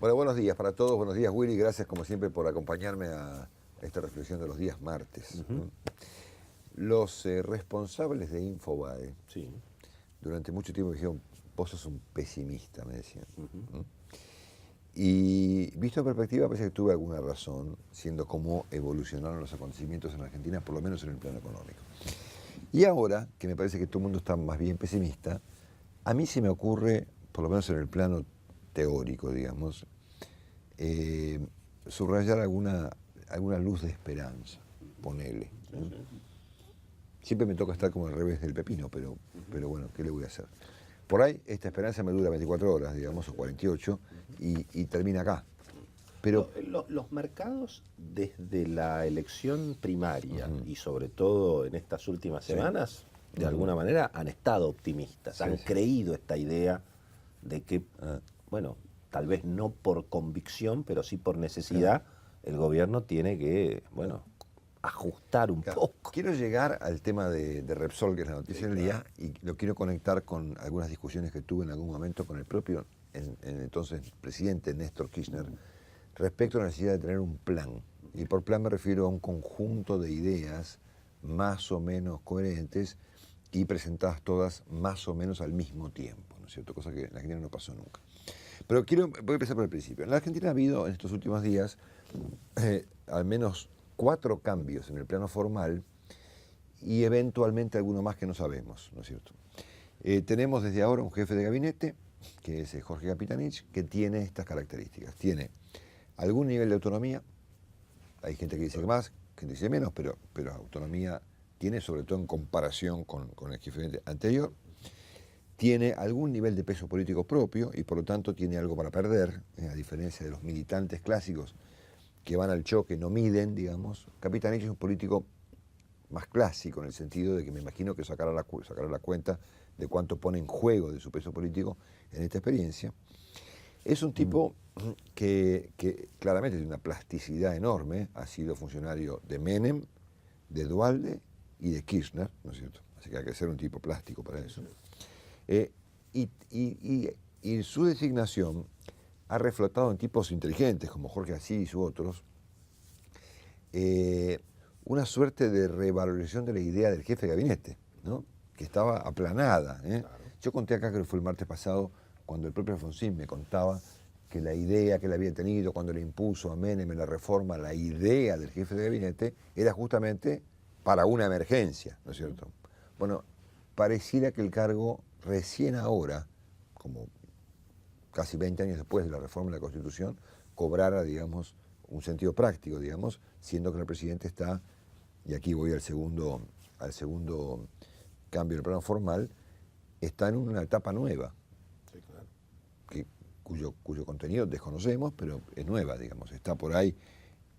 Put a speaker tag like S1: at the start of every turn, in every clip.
S1: Bueno, buenos días para todos, buenos días Willy, gracias como siempre por acompañarme a esta reflexión de los días martes. Los responsables de Infobae,
S2: Sí.
S1: durante mucho tiempo me dijeron, vos sos un pesimista, me decían. Y visto en perspectiva parece que tuve alguna razón, siendo cómo evolucionaron los acontecimientos en Argentina, por lo menos en el plano económico. Y ahora, que me parece que todo el mundo está más bien pesimista, a mí se me ocurre, por lo menos en el plano teórico, digamos, subrayar alguna luz de esperanza, ponele. Siempre me toca estar como al revés del pepino, pero bueno, ¿qué le voy a hacer? Por ahí esta esperanza me dura 24 horas, digamos, o 48, y termina acá. Pero
S2: Los mercados desde la elección primaria y sobre todo en estas últimas semanas, de alguna manera han estado optimistas, han creído esta idea de que, bueno, tal vez no por convicción, pero sí por necesidad, el gobierno tiene que, bueno, ajustar un poco.
S1: Quiero llegar al tema de Repsol, que es la noticia del día, y lo quiero conectar con algunas discusiones que tuve en algún momento con el propio entonces presidente Néstor Kirchner, respecto a la necesidad de tener un plan. Y por plan me refiero a un conjunto de ideas más o menos coherentes y presentadas todas más o menos al mismo tiempo, ¿no es cierto? Cosa que en la Argentina no pasó nunca. Pero voy a empezar por el principio. En la Argentina ha habido en estos últimos días al menos 4 cambios en el plano formal y eventualmente alguno más que no sabemos, ¿no es cierto? Tenemos desde ahora un jefe de gabinete, que es Jorge Capitanich, que tiene estas características. Tiene algún nivel de autonomía, hay gente que dice que más, gente que dice menos, pero autonomía tiene, sobre todo en comparación con el jefe de gabinete anterior. Tiene algún nivel de peso político propio y por lo tanto tiene algo para perder, a diferencia de los militantes clásicos que van al choque, no miden, digamos. Capitanich es un político más clásico en el sentido de que me imagino que sacará la cuenta de cuánto pone en juego de su peso político en esta experiencia. Es un tipo que claramente tiene una plasticidad enorme, ha sido funcionario de Menem, de Duhalde y de Kirchner, ¿no es cierto? Así que hay que ser un tipo plástico para eso. Y su designación ha reflotado en tipos inteligentes como Jorge Asís u otros, una suerte de revalorización de la idea del jefe de gabinete, ¿no? Que estaba aplanada. Claro. Yo conté acá, que fue el martes pasado, cuando el propio Alfonsín me contaba que la idea que él había tenido cuando le impuso a Menem en la reforma, la idea del jefe de gabinete, era justamente para una emergencia, ¿no es cierto? Bueno, pareciera que el cargo recién ahora, como casi 20 años después de la reforma de la Constitución, cobrara, digamos, un sentido práctico, digamos, siendo que el presidente está, y aquí voy al segundo cambio del plano formal, está en una etapa nueva, sí, claro, cuyo contenido desconocemos, pero es nueva, digamos, está por ahí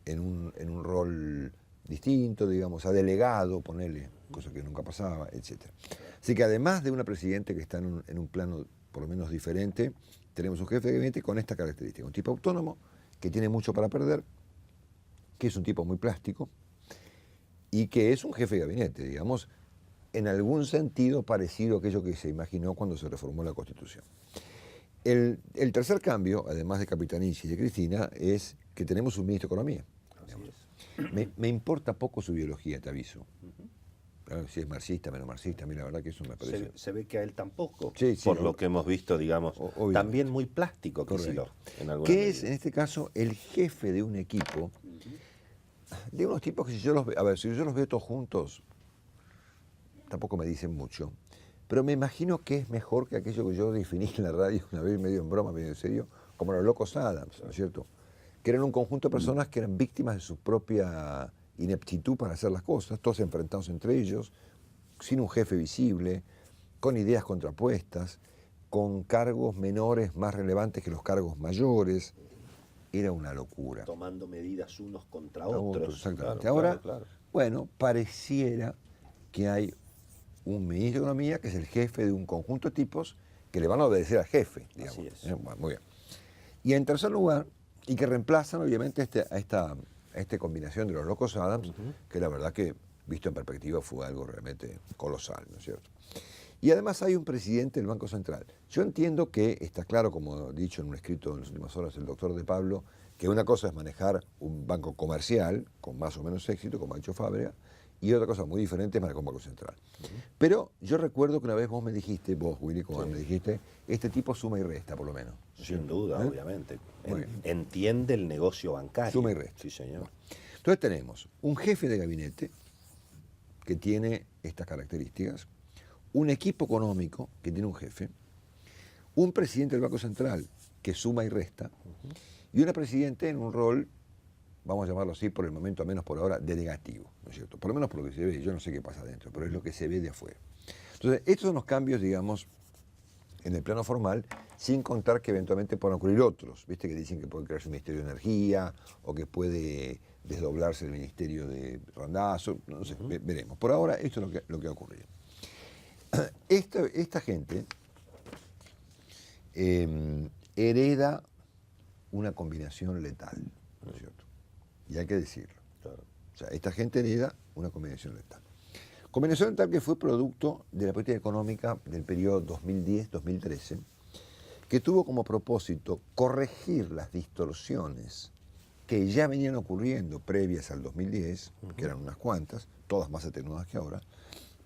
S1: en un rol distinto, digamos, ha delegado, ponerle, cosa que nunca pasaba, etc. Así que además de una presidente que está en un plano por lo menos diferente, tenemos un jefe de gabinete con esta característica, un tipo autónomo que tiene mucho para perder, que es un tipo muy plástico y que es un jefe de gabinete, digamos, en algún sentido parecido a aquello que se imaginó cuando se reformó la Constitución. El tercer cambio, además de Capitanich y de Cristina, es que tenemos un ministro de Economía. Me importa poco su ideología, te aviso. Si es marxista, menos marxista, a mí la verdad que eso me parece...
S2: Se ve que a él tampoco,
S1: sí,
S2: por lo que hemos visto, digamos, también muy plástico, Kicillof, en alguna medida.
S1: Que es, en este caso, el jefe de un equipo, de unos tipos que si yo los veo todos juntos, tampoco me dicen mucho, pero me imagino que es mejor que aquello que yo definí en la radio una vez medio en broma, medio en serio, como los locos Adams, ¿no es cierto? Que eran un conjunto de personas que eran víctimas de su propia ineptitud para hacer las cosas, todos enfrentados entre ellos, sin un jefe visible, con ideas contrapuestas, con cargos menores más relevantes que los cargos mayores. Era una locura.
S2: Tomando medidas unos contra otros.
S1: Exactamente.
S2: Claro,
S1: ahora,
S2: claro.
S1: Bueno, pareciera que hay un ministro de Economía que es el jefe de un conjunto de tipos que le van a obedecer al jefe, digamos.
S2: Así es.
S1: Bueno, muy bien. Y en tercer lugar, y que reemplazan obviamente a esta combinación de los locos Adams, que la verdad que, visto en perspectiva, fue algo realmente colosal, ¿no es cierto? Y además hay un presidente del Banco Central. Yo entiendo que está claro, como ha dicho en un escrito en las últimas horas el doctor De Pablo, que una cosa es manejar un banco comercial con más o menos éxito, como ha hecho Fábrega, y otra cosa muy diferente es manejar un banco central. Pero yo recuerdo que una vez vos me dijiste, vos Willy, como me dijiste, este tipo suma y resta por lo menos.
S2: Sin duda, obviamente.
S1: Muy bien.
S2: Entiende el negocio bancario.
S1: Suma y resta.
S2: Sí, señor.
S1: Entonces tenemos un jefe de gabinete que tiene estas características, un equipo económico que tiene un jefe, un presidente del Banco Central que suma y resta, y una presidenta en un rol, vamos a llamarlo así por el momento, al menos por ahora, delegativo, ¿no es cierto? Por lo menos por lo que se ve, yo no sé qué pasa adentro, pero es lo que se ve de afuera. Entonces, estos son los cambios, digamos, en el plano formal, sin contar que eventualmente puedan ocurrir otros, ¿viste? Que dicen que puede crearse un Ministerio de Energía, o que puede desdoblarse el Ministerio de Randazzo, no sé, veremos. Por ahora, esto es lo que ha ocurrido. Esta gente hereda una combinación letal, ¿no es cierto? Y hay que decirlo.
S2: Claro.
S1: O sea, esta gente hereda una combinación letal. Combinación letal que fue producto de la política económica del periodo 2010-2013, que tuvo como propósito corregir las distorsiones que ya venían ocurriendo previas al 2010, que eran unas cuantas, todas más atenuadas que ahora,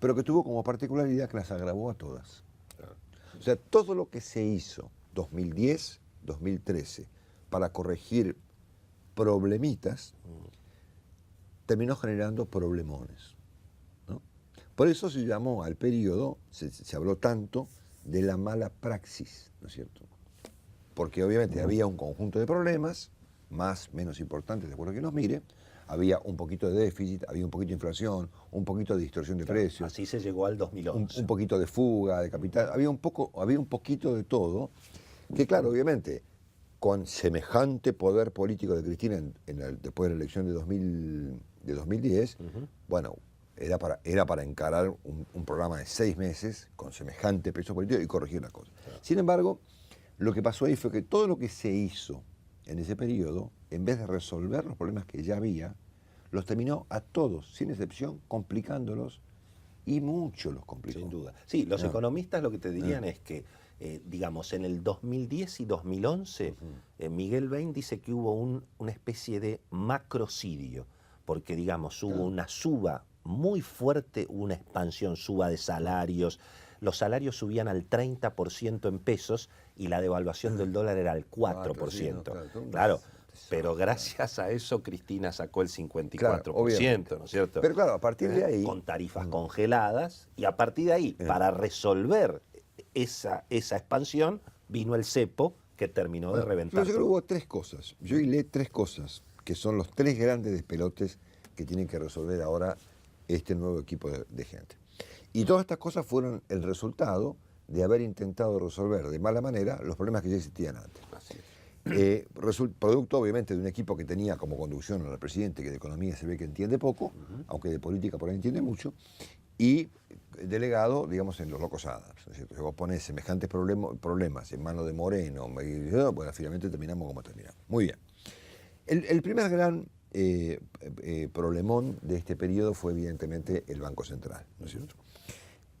S1: pero que tuvo como particularidad que las agravó a todas.
S2: Claro.
S1: O sea, todo lo que se hizo 2010, 2013 para corregir problemitas terminó generando problemones, ¿no? Por eso se llamó al periodo, se habló tanto de la mala praxis, ¿no es cierto? Porque obviamente había un conjunto de problemas, más, menos importantes, de acuerdo a que nos mire. Había un poquito de déficit, había un poquito de inflación, un poquito de distorsión de precios.
S2: Así se llegó al 2011.
S1: Un poquito de fuga de capital, había un poquito de todo, que claro, obviamente, con semejante poder político de Cristina después de la elección de 2010, bueno, era para encarar un programa de 6 meses con semejante peso político y corregir las cosas. Claro. Sin embargo, lo que pasó ahí fue que todo lo que se hizo en ese periodo, en vez de resolver los problemas que ya había, los terminó a todos, sin excepción, complicándolos, y mucho los complicó.
S2: Sin duda. Sí, los economistas lo que te dirían es que, digamos, en el 2010 y 2011, Miguel Bain dice que hubo una especie de macrocidio, porque, digamos, hubo una suba muy fuerte, una expansión, suba de salarios. Los salarios subían al 30% en pesos y la devaluación del dólar era al 4%. Claro, pero gracias a eso Cristina sacó el 54%, ¿no es cierto?
S1: Pero claro, a partir de ahí...
S2: Con tarifas congeladas, y a partir de ahí, para resolver esa expansión, vino el cepo que terminó de reventar.
S1: Yo creo que hubo 3 cosas. Yo hilé 3 cosas, que son los 3 grandes despelotes que tienen que resolver ahora este nuevo equipo de gente. Y todas estas cosas fueron el resultado de haber intentado resolver de mala manera los problemas que ya existían antes.
S2: Así es.
S1: Producto obviamente de un equipo que tenía como conducción al presidente, que de economía se ve que entiende poco, aunque de política por ahí entiende mucho, y delegado, digamos, en los locos Adams, ¿no es cierto? Si vos pones semejantes problemas en manos de Moreno, bueno, finalmente terminamos como terminamos. Muy bien. El primer gran problemón de este periodo fue evidentemente el Banco Central, ¿no es cierto?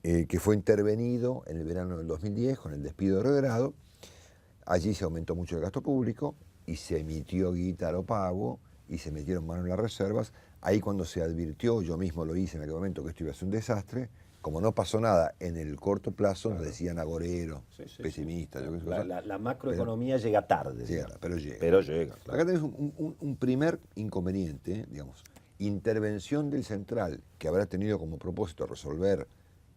S1: Que fue intervenido en el verano del 2010 con el despido de Redrado. Allí se aumentó mucho el gasto público y se emitió guita a lo pago y se metieron manos en las reservas. Ahí cuando se advirtió, yo mismo lo hice en aquel momento, que esto iba a ser un desastre, como no pasó nada en el corto plazo, nos decían agorero, pesimista.
S2: Sí. La macroeconomía llega tarde.
S1: Pero llega.
S2: Pero llega. Claro.
S1: Acá tenés un primer inconveniente, digamos, intervención del central, que habrá tenido como propósito resolver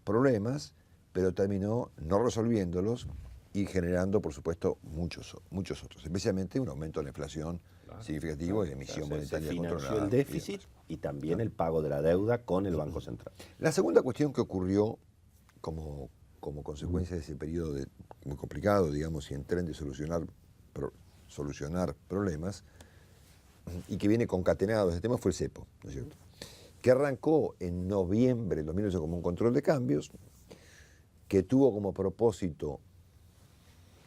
S1: problemas, pero terminó no resolviéndolos y generando, por supuesto, muchos otros, especialmente un aumento de la inflación significativo y emisión monetaria
S2: se financió
S1: controlada.
S2: El déficit y también el pago de la deuda con el Banco Central.
S1: La segunda cuestión que ocurrió como consecuencia de ese periodo muy complicado, digamos, y en tren de solucionar problemas, y que viene concatenado ese tema, fue el cepo, ¿no es cierto? Que arrancó en noviembre del 2011 como un control de cambios, que tuvo como propósito,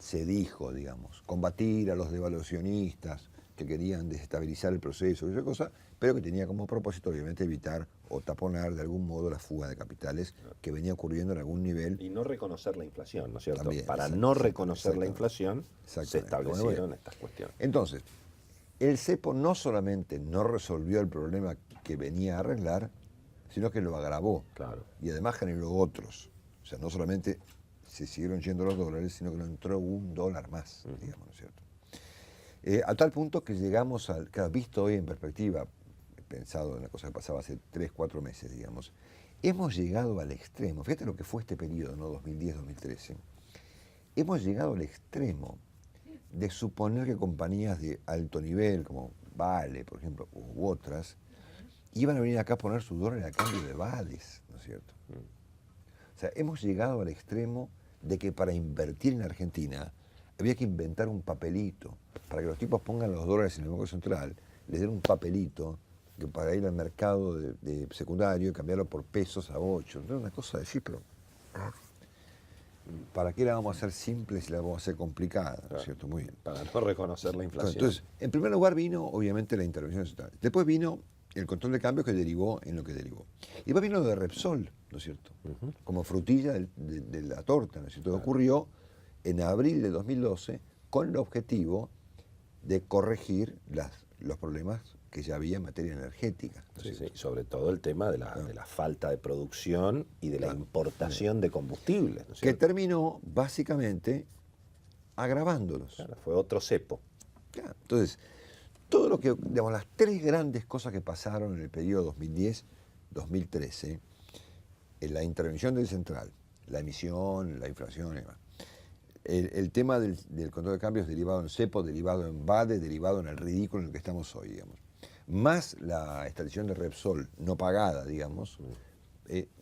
S1: se dijo, digamos, combatir a los devaluacionistas, que querían desestabilizar el proceso, esa cosa, pero que tenía como propósito, obviamente, evitar o taponar de algún modo la fuga de capitales que venía ocurriendo en algún nivel.
S2: Y no reconocer la inflación, ¿no es cierto?
S1: También,
S2: Para no reconocer la inflación, se
S1: exactamente.
S2: establecieron estas cuestiones.
S1: Entonces, el cepo no solamente no resolvió el problema que venía a arreglar, sino que lo agravó.
S2: Claro.
S1: Y además generó otros. O sea, no solamente se siguieron yendo los dólares, sino que no entró $1 más, digamos, ¿no es cierto? A tal punto que llegamos al, claro, visto hoy en perspectiva, pensado en la cosa que pasaba hace 3, 4 meses, digamos, hemos llegado al extremo, fíjate lo que fue este periodo, ¿no? 2010-2013, hemos llegado al extremo de suponer que compañías de alto nivel, como Vale, por ejemplo, u otras, iban a venir acá a poner sus dólares a cambio de vales, ¿no es cierto? O sea, hemos llegado al extremo de que para invertir en Argentina había que inventar un papelito, para que los tipos pongan los dólares en el Banco Central, les den un papelito que para ir al mercado de secundario y cambiarlo por pesos a 8. Entonces, una cosa de decir, pero ¿para qué la vamos a hacer simple si la vamos a hacer complicada? ¿No es cierto? Muy bien.
S2: Para no reconocer la inflación.
S1: Entonces, en primer lugar vino, obviamente, la intervención central. Después vino el control de cambios que derivó en lo que derivó. Y después vino lo de Repsol, ¿no es cierto? Como frutilla de la torta, ¿no es cierto? Ocurrió en abril de 2012 con el objetivo de corregir los problemas que ya había en materia energética. ¿no es cierto?
S2: Sobre todo el tema de la falta de producción y de la importación de combustibles. ¿no es
S1: Que
S2: cierto?
S1: terminó básicamente agravándolos.
S2: Claro, fue otro cepo.
S1: Claro, entonces, todo lo que, digamos, las 3 grandes cosas que pasaron en el periodo 2010-2013, en la intervención del central, la emisión, la inflación y demás, el tema del control de cambios derivado en cepo, derivado en BADE, derivado en el ridículo en el que estamos hoy, digamos, más la extracción de Repsol no pagada, digamos,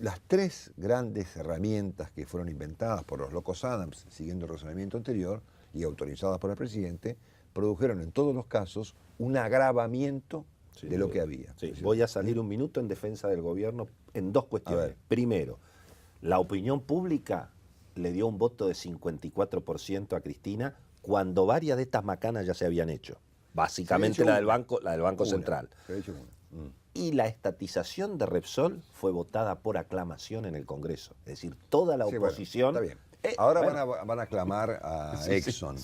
S1: las 3 grandes herramientas que fueron inventadas por los locos Adams, siguiendo el razonamiento anterior, y autorizadas por el presidente, produjeron en todos los casos un agravamiento de lo que había.
S2: Sí, voy a salir un minuto en defensa del gobierno en 2 cuestiones. Primero, la opinión pública le dio un voto de 54% a Cristina cuando varias de estas macanas ya se habían hecho. Básicamente la del Banco Central. Y la estatización de Repsol fue votada por aclamación en el Congreso. Es decir, toda la oposición...
S1: Bueno, está bien. Ahora van a aclamar a Exxon.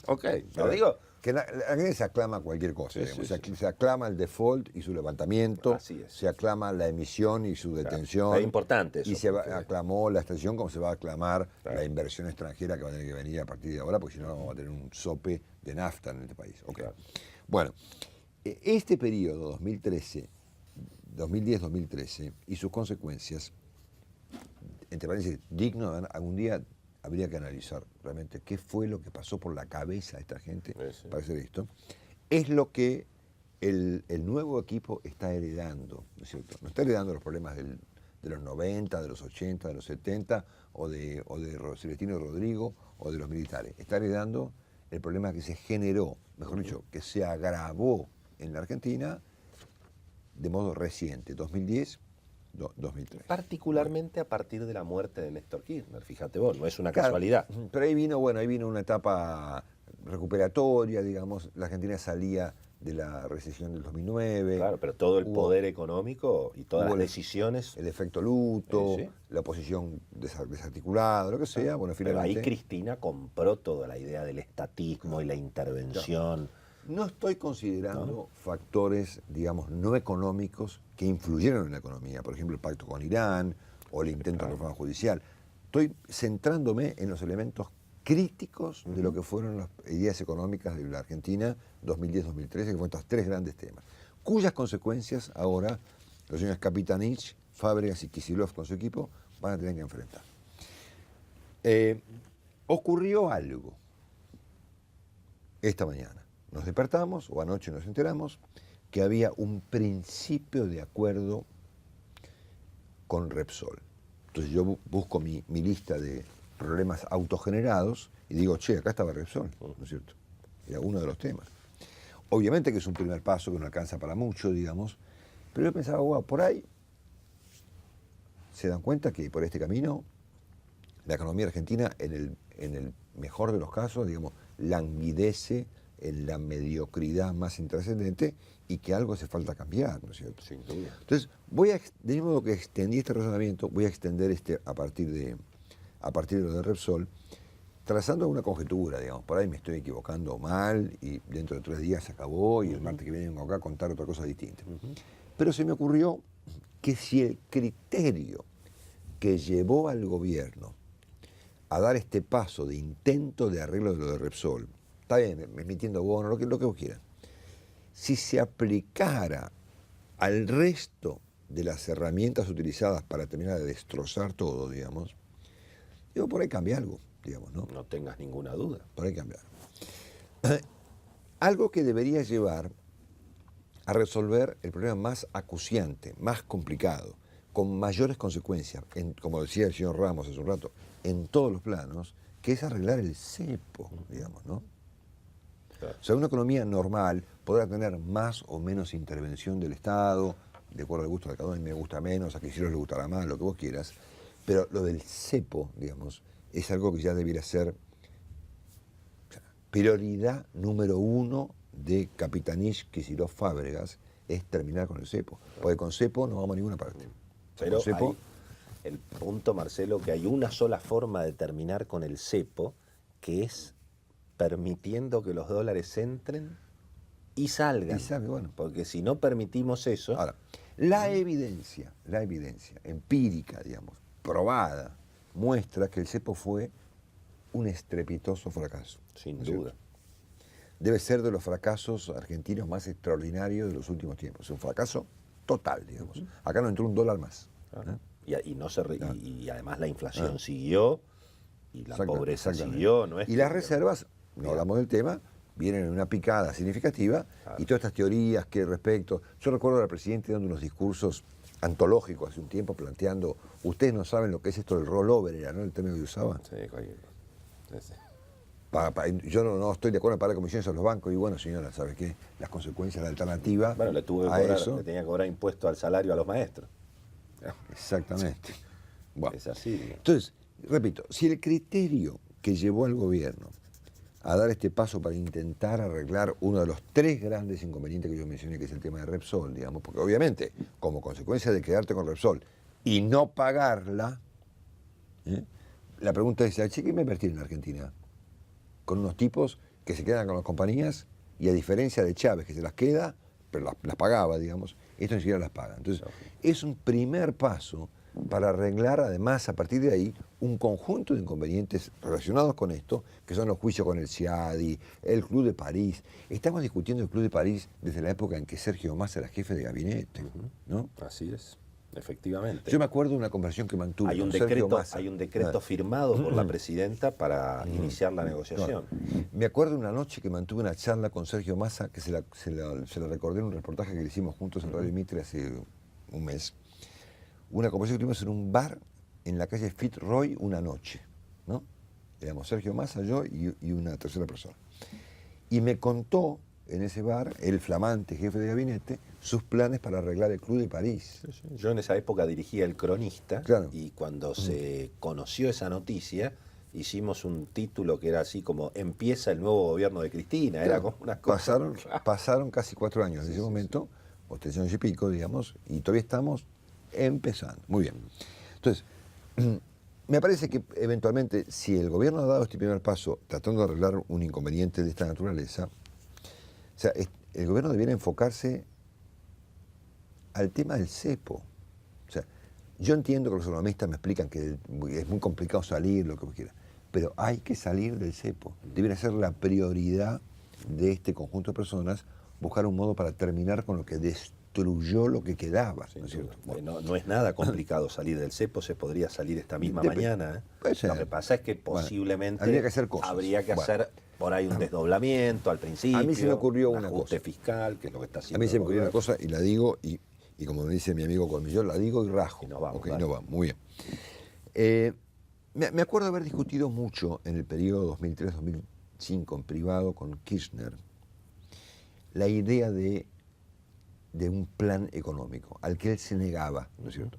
S2: Ok, lo digo...
S1: Que la gente se aclama cualquier cosa. Se aclama el default y su levantamiento, se aclama la emisión y su detención.
S2: Es importante eso.
S1: Y se aclamó la extensión como se va a aclamar la inversión extranjera que va a tener que venir a partir de ahora, porque si no vamos a tener un sope de nafta en este país. Bueno, este periodo 2010-2013 y sus consecuencias, entre paréntesis, digno de algún día habría que analizar realmente qué fue lo que pasó por la cabeza de esta gente para hacer esto. Es lo que el nuevo equipo está heredando, ¿no es cierto? No está heredando los problemas de los 90, de los 80, de los 70, o de Celestino Rodrigo, o de los militares. Está heredando el problema que se generó, mejor dicho, que se agravó en la Argentina de modo reciente, 2010, 2003.
S2: Particularmente a partir de la muerte de Néstor Kirchner, fíjate vos, no es una casualidad.
S1: Pero ahí vino una etapa recuperatoria, digamos, la Argentina salía de la recesión del 2009.
S2: Claro, pero todo el poder económico y todas las decisiones...
S1: El efecto luto, la oposición desarticulada, lo que sea. Bueno, finalmente...
S2: Pero ahí Cristina compró toda la idea del estatismo y la intervención...
S1: No estoy considerando factores, digamos, no económicos que influyeron en la economía. Por ejemplo, el pacto con Irán o el intento de reforma judicial. Estoy centrándome en los elementos críticos de lo que fueron las ideas económicas de la Argentina 2010-2013, que fueron estos 3 grandes temas, cuyas consecuencias ahora los señores Capitanich, Fábregas y Kicillof con su equipo van a tener que enfrentar. Ocurrió algo esta mañana. Nos despertamos, o anoche nos enteramos, que había un principio de acuerdo con Repsol. Entonces yo busco mi lista de problemas autogenerados y digo, che, acá estaba Repsol, ¿no es cierto? Era uno de los temas. Obviamente que es un primer paso que no alcanza para mucho, digamos, pero yo pensaba, wow, por ahí se dan cuenta que por este camino la economía argentina, en el mejor de los casos, digamos, languidece en la mediocridad más intrascendente y que algo hace falta cambiar, ¿no es cierto?
S2: Sin duda.
S1: Entonces, de modo que extendí este razonamiento, voy a extender a partir de lo de Repsol, trazando una conjetura, digamos, por ahí me estoy equivocando mal y dentro de 3 días se acabó y el martes que viene vengo acá a contar otra cosa distinta. Pero se me ocurrió que si el criterio que llevó al gobierno a dar este paso de intento de arreglo de lo de Repsol, está bien, emitiendo bonos, lo que vos quieras, si se aplicara al resto de las herramientas utilizadas para terminar de destrozar todo, digamos, digo, por ahí cambia algo, digamos, ¿no?
S2: No tengas ninguna duda.
S1: Por ahí cambia algo. Algo que debería llevar a resolver el problema más acuciante, más complicado, con mayores consecuencias, como decía el señor Ramos hace un rato, en todos los planos, que es arreglar el cepo, digamos, ¿no?
S2: Claro.
S1: O sea, una economía normal podrá tener más o menos intervención del Estado, de acuerdo al gusto de cada uno, a mí me gusta menos, a Quisieros le gustará más, lo que vos quieras, pero lo del cepo, digamos, es algo que ya debiera ser prioridad número 1 de Capitanich, Kicillof, Fábregas, es terminar con el cepo, porque con cepo no vamos a ninguna parte.
S2: Pero
S1: Con cepo,
S2: el punto, Marcelo, que hay una sola forma de terminar con el cepo, que es permitiendo que los dólares entren y salgan.
S1: bueno.
S2: Porque si no permitimos eso...
S1: Ahora, la evidencia empírica, digamos, probada, muestra que el cepo fue un estrepitoso fracaso.
S2: Sin
S1: ¿no es
S2: duda.
S1: cierto? Debe ser de los fracasos argentinos más extraordinarios de los últimos tiempos. Es un fracaso total, digamos. Acá no entró un dólar más.
S2: Claro. Y además la inflación
S1: Ah.
S2: siguió y la pobreza siguió. No es
S1: y las reservas, no hablamos del tema, vienen en una picada significativa, y todas estas teorías que respecto... Yo recuerdo al presidente dando unos discursos antológicos hace un tiempo planteando, ustedes no saben lo que es esto del rollover, era, ¿no? El término que usaba.
S2: Sí, cualquier cosa. Sí.
S1: Yo no estoy de acuerdo en pagar comisiones a los bancos y bueno, señora, ¿sabes qué? Las consecuencias, la alternativa
S2: Bueno, le tenía que cobrar impuesto al salario a los maestros.
S1: Exactamente. Bueno.
S2: Es así.
S1: Entonces, repito, si el criterio que llevó al gobierno a dar este paso para intentar arreglar uno de los 3 grandes inconvenientes que yo mencioné, que es el tema de Repsol, digamos, porque obviamente, como consecuencia de quedarte con Repsol y no pagarla, la pregunta es, ¿qué me invertir en Argentina? Con unos tipos que se quedan con las compañías y a diferencia de Chávez, que se las queda, pero las pagaba, digamos, esto ni siquiera las paga. Entonces, es un primer paso para arreglar, además, a partir de ahí, un conjunto de inconvenientes relacionados con esto, que son los juicios con el CIADI, el Club de París. Estamos discutiendo el Club de París desde la época en que Sergio Massa era jefe de gabinete, ¿no?
S2: Así es, efectivamente.
S1: Yo me acuerdo de una conversación que mantuve
S2: Hay un
S1: con Sergio Massa.
S2: Hay un decreto firmado por la presidenta para iniciar la negociación.
S1: Me acuerdo de una noche que mantuve una charla con Sergio Massa, que se la recordé en un reportaje que le hicimos juntos en Radio Mitre hace un mes. Una conversación que tuvimos en un bar en la calle Fitzroy una noche, ¿no? Éramos Sergio Massa, yo y una tercera persona. Y me contó en ese bar, el flamante jefe de gabinete, sus planes para arreglar el Club de París.
S2: Sí. Yo en esa época dirigía El Cronista,
S1: claro.
S2: Y cuando se conoció esa noticia, hicimos un título que era así como Empieza el nuevo gobierno de Cristina. Claro. Era como una cosa.
S1: Pasaron casi 4 años desde ese momento, o 3 años y pico, digamos, y todavía estamos empezando. Muy bien. Entonces, me parece que eventualmente, si el gobierno ha dado este primer paso tratando de arreglar un inconveniente de esta naturaleza, o sea, el gobierno debiera enfocarse al tema del cepo. O sea, yo entiendo que los economistas me explican que es muy complicado salir, lo que quiera, pero hay que salir del cepo. Debería ser la prioridad de este conjunto de personas buscar un modo para terminar con lo que destruyó lo que quedaba. ¿No es cierto?
S2: Bueno. No es nada complicado salir del cepo, se podría salir esta misma mañana.
S1: Puede ser.
S2: Lo que pasa es que posiblemente
S1: habría que hacer cosas.
S2: Habría que hacer por ahí un desdoblamiento al principio.
S1: A mí se me ocurrió una
S2: ajuste
S1: cosa
S2: fiscal, que es lo que está haciendo.
S1: A mí se me ocurrió una cosa y la digo, y como me dice mi amigo Colmillón, la digo y rajo.
S2: Y nos vamos,
S1: no vamos, muy bien. Me acuerdo de haber discutido mucho en el periodo 2003-2005 en privado con Kirchner la idea de un plan económico al que él se negaba, ¿no es cierto?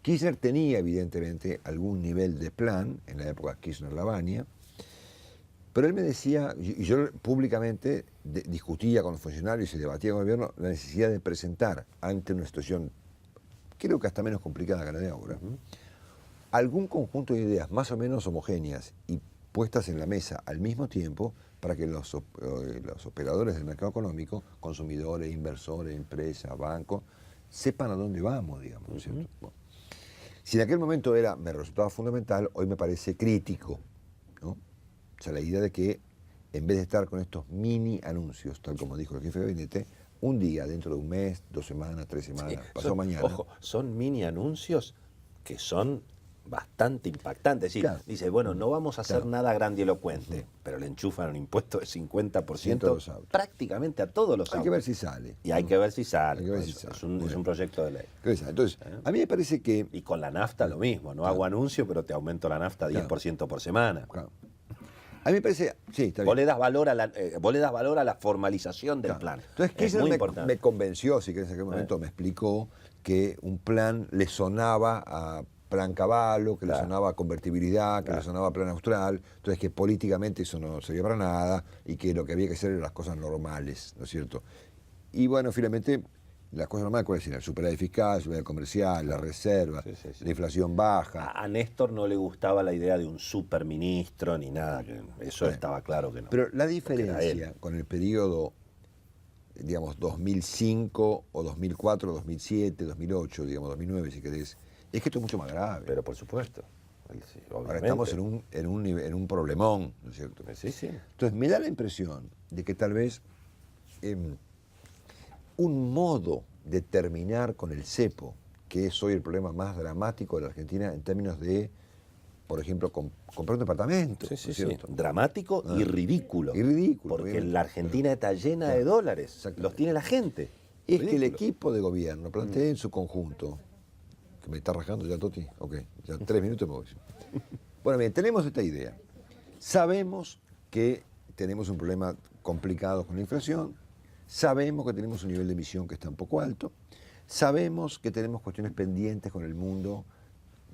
S1: Kirchner tenía evidentemente algún nivel de plan en la época Kirchner-Lavagna, Pero él me decía, y yo públicamente discutía con los funcionarios y debatía con el gobierno la necesidad de presentar ante una situación, creo que hasta menos complicada que la de ahora, algún conjunto de ideas más o menos homogéneas y puestas en la mesa al mismo tiempo para que los operadores del mercado económico, consumidores, inversores, empresas, bancos, sepan a dónde vamos, digamos, ¿no es cierto? Bueno, si en aquel momento me resultaba fundamental, hoy me parece crítico, ¿no? O sea, la idea de que en vez de estar con estos mini anuncios, tal como dijo el jefe de gabinete, un día, dentro de un mes, 2 semanas, 3 semanas, pasado mañana.
S2: Ojo, son mini anuncios que son bastante impactantes. Es decir,
S1: Claro.
S2: dice, bueno, no vamos a hacer
S1: Claro.
S2: nada grandilocuente, pero le enchufan un impuesto de 50%
S1: todos los autos.
S2: prácticamente a todos los
S1: Hay
S2: autos.
S1: que ver si sale.
S2: Y hay que ver si sale.
S1: Hay que ver
S2: pues,
S1: si sale.
S2: es un
S1: Muy bien.
S2: proyecto de ley.
S1: Entonces, a mí me parece que...
S2: Y con la nafta lo mismo, no hago anuncio, pero te aumento la nafta 10% por semana.
S1: Claro. A mí me parece... Sí, está bien.
S2: Vos le das valor a la formalización del
S1: Claro.
S2: plan.
S1: Entonces,
S2: Es
S1: Kirchner
S2: muy
S1: me
S2: importante.
S1: convenció, si querés, en aquel momento me explicó que un plan le sonaba a plan Cavallo, que le sonaba a convertibilidad, que le sonaba a plan austral, entonces que políticamente eso no servía para nada y que lo que había que hacer eran las cosas normales, ¿no es cierto? Y bueno, finalmente, las cosas normales, ¿cuáles eran? El superávit fiscal, el superávit comercial, la reserva, la inflación baja.
S2: A Néstor no le gustaba la idea de un superministro ni nada, que eso
S1: Bueno,
S2: estaba claro que no.
S1: Pero la
S2: era
S1: diferencia con el periodo, digamos, 2005 o 2004, 2007, 2008, digamos, 2009, si querés, es que esto es mucho más grave.
S2: Pero por supuesto. Sí,
S1: Ahora estamos en un problemón, ¿no es cierto?
S2: Sí, sí.
S1: Entonces me da la impresión de que tal vez un modo de terminar con el cepo, que es hoy el problema más dramático de la Argentina en términos de, por ejemplo, comprar un departamento,
S2: Sí,
S1: ¿no
S2: sí,
S1: es
S2: sí.
S1: cierto?
S2: Dramático y ridículo.
S1: Y ridículo,
S2: Porque
S1: obviamente.
S2: la Argentina está llena de dólares.
S1: Exactamente.
S2: Los tiene la gente.
S1: Es que el
S2: Ridículo.
S1: equipo de gobierno plantea en su conjunto, que me está rajando ya Toti, ok, ya 3 minutos me voy. Bueno, bien, tenemos esta idea. Sabemos que tenemos un problema complicado con la inflación, sabemos que tenemos un nivel de emisión que está un poco alto, sabemos que tenemos cuestiones pendientes con el mundo,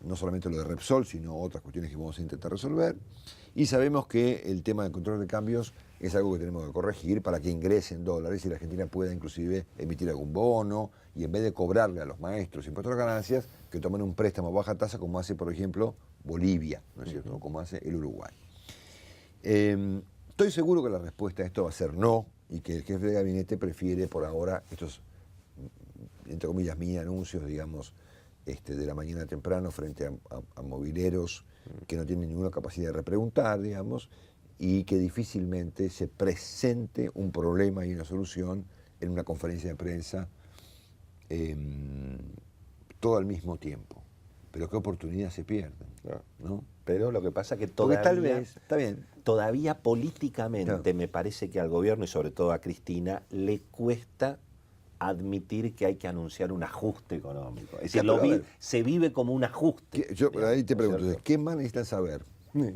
S1: no solamente lo de Repsol, sino otras cuestiones que vamos a intentar resolver, y sabemos que el tema del control de cambios es algo que tenemos que corregir para que ingresen dólares y la Argentina pueda inclusive emitir algún bono y en vez de cobrarle a los maestros impuestos a las ganancias, que tomen un préstamo a baja tasa como hace, por ejemplo, Bolivia, ¿no es cierto? O como hace el Uruguay. Estoy seguro que la respuesta a esto va a ser no y que el jefe de gabinete prefiere por ahora estos, entre comillas, mini anuncios, digamos, de la mañana temprano frente a mobileros que no tienen ninguna capacidad de repreguntar, digamos, y que difícilmente se presente un problema y una solución en una conferencia de prensa todo al mismo tiempo. Pero qué oportunidades se pierden, ¿no?
S2: Pero lo que pasa es que
S1: Porque
S2: todavía,
S1: tal vez, está bien,
S2: todavía políticamente
S1: Claro.
S2: me parece que al gobierno y sobre todo a Cristina le cuesta admitir que hay que anunciar un ajuste económico. Es decir,
S1: Ya, pero a ver.
S2: se vive como un ajuste.
S1: yo ahí te
S2: ¿no es
S1: pregunto,
S2: cierto?
S1: ¿qué más necesitan saber?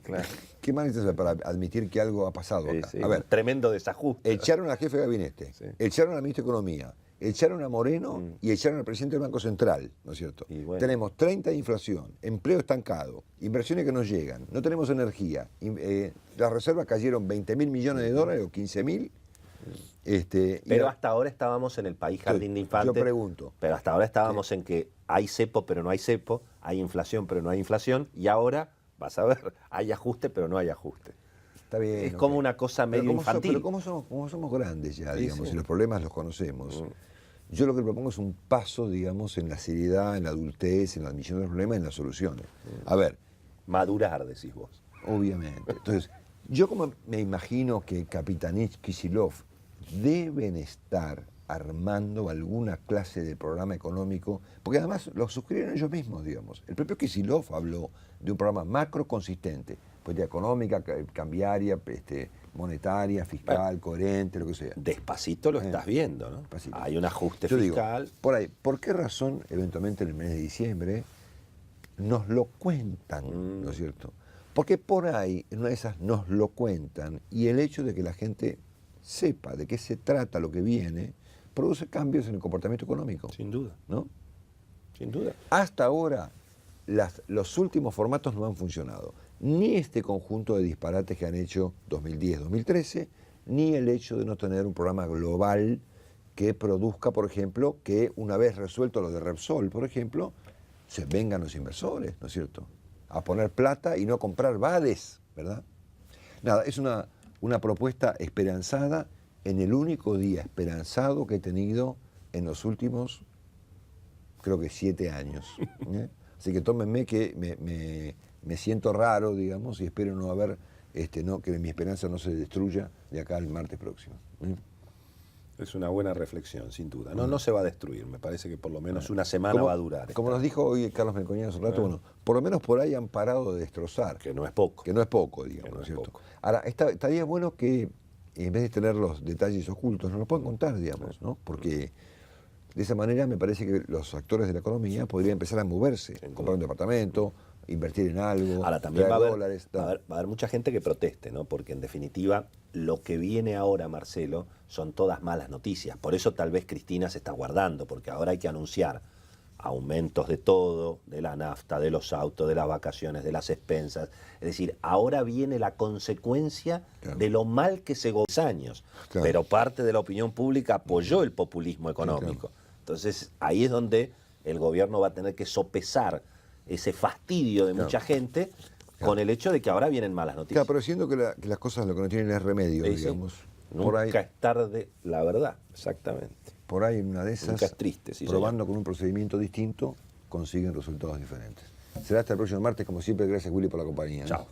S2: Claro.
S1: ¿Qué más necesitan saber para admitir que algo ha pasado
S2: Sí,
S1: acá?
S2: sí,
S1: A ver,
S2: un tremendo desajuste.
S1: echaron al jefe de gabinete,
S2: Sí.
S1: echaron al ministro de Economía, echaron a Moreno y echaron al presidente del Banco Central, ¿no es cierto?
S2: Y bueno.
S1: Tenemos 30 de inflación, empleo estancado, inversiones que no llegan, no tenemos energía, las reservas cayeron 20.000 millones de dólares o 15.000.
S2: Pero hasta ahora estábamos en el país jardín de infantes.
S1: Yo pregunto.
S2: Pero hasta ahora estábamos en que hay cepo, pero no hay cepo, hay inflación, pero no hay inflación, y ahora, vas a ver, hay ajuste, pero no hay ajuste.
S1: Está bien,
S2: Es
S1: ok.
S2: como una cosa
S1: Pero
S2: medio
S1: ¿cómo
S2: infantil.
S1: Pero como somos grandes ya,
S2: Sí,
S1: digamos,
S2: sí.
S1: y los problemas los conocemos. Yo lo que propongo es un paso, digamos, en la seriedad, en la adultez, en la admisión de los problemas, en las soluciones. A ver,
S2: Madurar, decís vos.
S1: obviamente. Entonces, yo como me imagino que Kapitanich, Kicillof deben estar armando alguna clase de programa económico, porque además lo suscribieron ellos mismos, digamos. El propio Kicillof habló de un programa macro consistente, política económica, cambiaria, monetaria, fiscal, coherente, lo que sea.
S2: Despacito lo estás viendo, ¿no?
S1: Despacito.
S2: Hay un ajuste
S1: Yo digo,
S2: fiscal.
S1: por ahí, ¿por qué razón eventualmente en el mes de diciembre nos lo cuentan, ¿no es cierto? Porque por ahí, en una de esas, nos lo cuentan y el hecho de que la gente sepa de qué se trata lo que viene, produce cambios en el comportamiento económico,
S2: Sin duda,
S1: ¿no?
S2: sin duda.
S1: Hasta ahora, los últimos formatos no han funcionado. ni este conjunto de disparates que han hecho 2010-2013, ni el hecho de no tener un programa global que produzca, por ejemplo, que una vez resuelto lo de Repsol, por ejemplo, se vengan los inversores, ¿no es cierto?, a poner plata y no comprar BADES, ¿verdad? Nada, es una propuesta esperanzada en el único día esperanzado que he tenido en los últimos, creo que 7 años. Así que tómenme que me siento raro, digamos, y espero no haber, que mi esperanza no se destruya de acá al martes próximo.
S2: Es una buena reflexión, sin duda. No se va a destruir, me parece que por lo menos una semana va a durar.
S1: Como nos dijo hoy Carlos Melconian hace un rato, bueno, por lo menos por ahí han parado de destrozar.
S2: Que no es poco.
S1: Que no es poco, digamos, ¿no es cierto? Ahora, estaría bueno que, en vez de tener los detalles ocultos, nos lo puedan contar, digamos, ¿no? Porque de esa manera me parece que los actores de la economía podrían empezar a moverse, comprar un departamento, invertir en algo.
S2: Ahora también va a
S1: dólares,
S2: haber mucha gente que proteste, ¿no? Porque en definitiva lo que viene ahora, Marcelo, son todas malas noticias. Por eso tal vez Cristina se está guardando, porque ahora hay que anunciar aumentos de todo, de la nafta, de los autos, de las vacaciones, de las expensas. Es decir, ahora viene la consecuencia de lo mal que se gozó años. Claro. Pero parte de la opinión pública apoyó el populismo económico. Claro. Entonces ahí es donde el gobierno va a tener que sopesar ese fastidio de mucha gente con el hecho de que ahora vienen malas noticias.
S1: Claro, pero siendo que las cosas lo que no tienen es remedio, digamos.
S2: Nunca es tarde, la verdad, exactamente.
S1: Por ahí una de esas,
S2: nunca es triste,
S1: probando con un procedimiento distinto, consiguen resultados diferentes. Será hasta el próximo martes, como siempre, gracias Willy por la compañía.
S2: Chao.